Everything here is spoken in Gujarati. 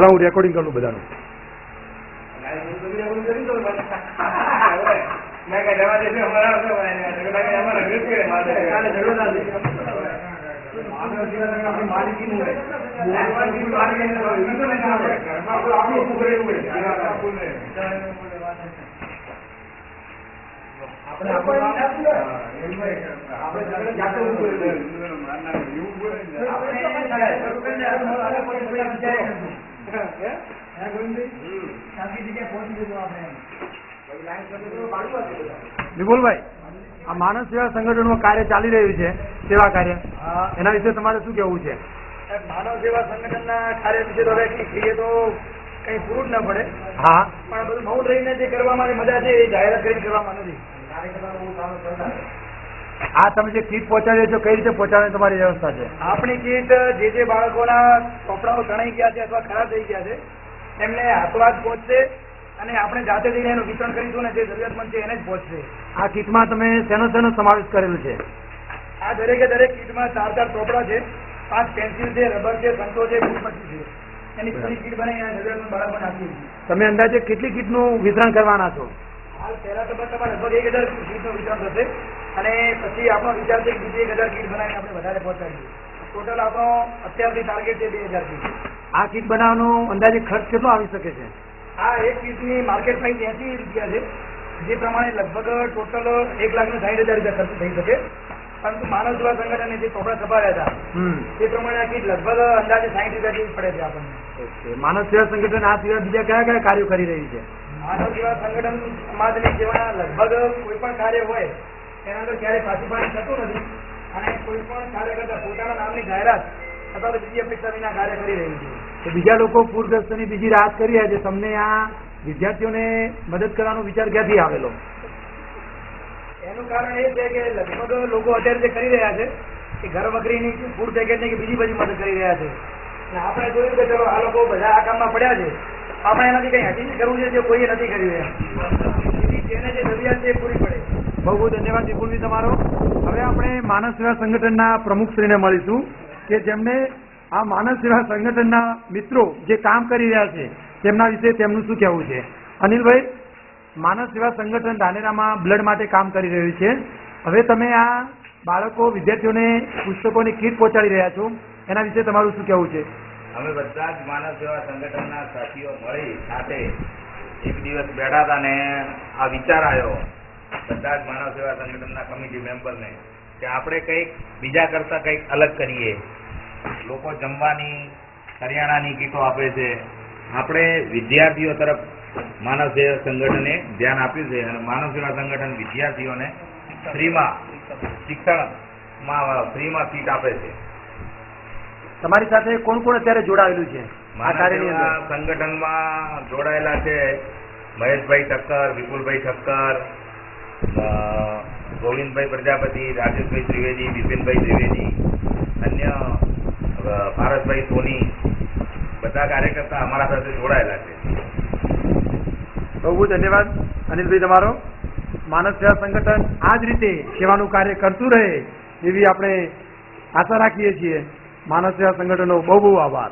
હું રેકોર્ડિંગ કરું બધાનું. વિપુલભાઈ, આ માનવ સેવા સંગઠનનું કાર્ય ચાલી રહ્યું છે, સેવા કાર્ય, એના વિશે તમારે શું કેવું છે? માનવ સેવા સંગઠનના કાર્ય વિશે તો કહીએ તો કઈ પૂરું જ ના પડે. હા, પણ બધું મૌન રહીને જે કરવામાં મજા છે એ જાહેરાત કરીને કરવામાં નથી. આ તમે જે કીટ પહોંચાડી છો, કઈ રીતે પહોંચાડવાની તમારી વ્યવસ્થા છે? આપણી કીટ જે બાળકોના ચોપડાઓ તણાઈ ગયા છે અથવા ખરાબ થઈ ગયા છે એમને હાથોહાથ પહોંચશે અને આપણે જાતે જઈને એનું વિતરણ કરીશું ને જે જરૂરિયાતમંદ છે એને જ પહોંચશે. આ કીટમાં તમે શેનો સમાવેશ કરેલો છે? આ દરેકે દરેક કીટમાં 4 ચોપડા છે, 5 પેન્સિલ છે, રબર છે, સંતો છે, ફૂટપટ્ટી છે. એની પૂરી કીટ બનાવી જરૂરિયાતમંદ બાળકોને આપી. તમે અંદાજે કેટલી કીટનું વિતરણ કરવાના છો? હાલ પહેલા તબક્કામાં લગભગ 1000 કીટનું વિતરણ થશે અને પછી આપણો વિચાર છે કે બીજી 1000 કીટ બનાવીને આપણે વધારે પહોંચાડીએ. ટોટલ આપણો અત્યારથી ટાર્ગેટ છે 2000 કીટ. આ કીટ બનાવવાનો અંદાજે ખર્ચ કેટલો આવી શકે છે? આ એક કીટની માર્કેટ પ્રાઇસ 80 રૂપિયા છે, જે પ્રમાણે લગભગ ટોટલ 1,60,000 રૂપિયા ખર્ચ થઈ શકે. પરંતુ માનવ સેવા સંગઠને જે ચોપડા છપાવ્યા હતા તે પ્રમાણે આ કીટ લગભગ અંદાજે 60 રૂપિયા જેવી પડે છે આપણને. માનવ સેવા સંગઠન આ સિવાય બીજા કયા કયા કાર્યો કરી રહી છે? માનવ સેવા સંગઠન સમાજની સેવા લગભગ કોઈ પણ કાર્ય હોય એના અંદર ક્યારેય પાછું થતું નથી અને કોઈ પણ કાર્ય કરતા પોતાના નામની જાહેરાત અથવા તો બીજી અપેક્ષા વિના કાર્ય કરી રહી છે. તો બીજા લોકો પૂરગ્રસ્તની બીજી રાહત કરી રહ્યા છે, તમને આ વિદ્યાર્થીઓને મદદ કરવાનો વિચાર ક્યાંથી આવેલો? એનું કારણ એ છે કે લગભગ લોકો અત્યારે જે કરી રહ્યા છે કે ઘર વગરીની ફૂડ પેકેટની કે બીજી બધી મદદ કરી રહ્યા છે અને આપણે જોયું કે ચલો આ લોકો બધા આ કામમાં પડ્યા છે, આપણે એનાથી કઈ હજી કરવું છે જે કોઈએ નથી કરી રહ્યા. જેને જે જરૂરિયાત છે એ પૂરી પડે. બહુ બહુ ધન્યવાદ વિપુલજી તમારો. હવે આપણે માનવ સેવા સંગઠનના પ્રમુખશ્રીને મળીશું કે જેમને આ માનવ સેવા સંગઠનના મિત્રો જે કામ કરી રહ્યા છે તેમના વિશે તેમનું શું કહેવું છે. અનિલભાઈ, માનવ સેવા સંગઠન ધાનેરામાં બ્લડ માટે કામ કરી રહ્યું છે. હવે તમે આ બાળકો વિદ્યાર્થીઓને પુસ્તકોની કીટ પહોંચાડી રહ્યા છો, એના વિશે તમારું શું કહેવું છે? અમે બધા જ માનવ સેવા સંગઠનના સાથીઓ મળી સાથે એક દિવસ બેઠા હતા ને આ વિચાર આવ્યો બધા જ માનવ સેવા સંગઠનના કમિટી મેમ્બરને કે આપણે કંઈક બીજા કરતા કંઈક અલગ કરીએ. લોકો જમવાની કરિયાણાની કીટો આપે છે, આપણે વિદ્યાર્થીઓ તરફ માનવ સેવા સંગઠને ધ્યાન આપ્યું છે અને માનવ સેવા સંગઠન વિદ્યાર્થીઓને ફ્રીમાં શિક્ષણમાં ફ્રીમાં કીટ આપે છે. તમારી સાથે કોણ કોણ અત્યારે જોડાયેલું છે? માનવ સેવા સંગઠનમાં જોડાયેલા છે મહેશભાઈ ઠક્કર, વિપુલભાઈ ઠક્કર, ગોવિંદભાઈ પ્રજાપતિ, રાજેશભાઈ ત્રિવેદી, બિપિનભાઈ ત્રિવેદી, અન્ય ભારતભાઈ સોની, બધા કાર્યકર્તા અમારા સાથે જોડાયેલા છે. બહુ બહુ ધન્યવાદ અનિલભાઈ તમારો. માનવ સેવા સંગઠન આ જ રીતે સેવાનું કાર્ય કરતું રહે એવી આપણે આશા રાખીએ છીએ. માનવ સેવા સંગઠનનો બહુ બહુ આભાર.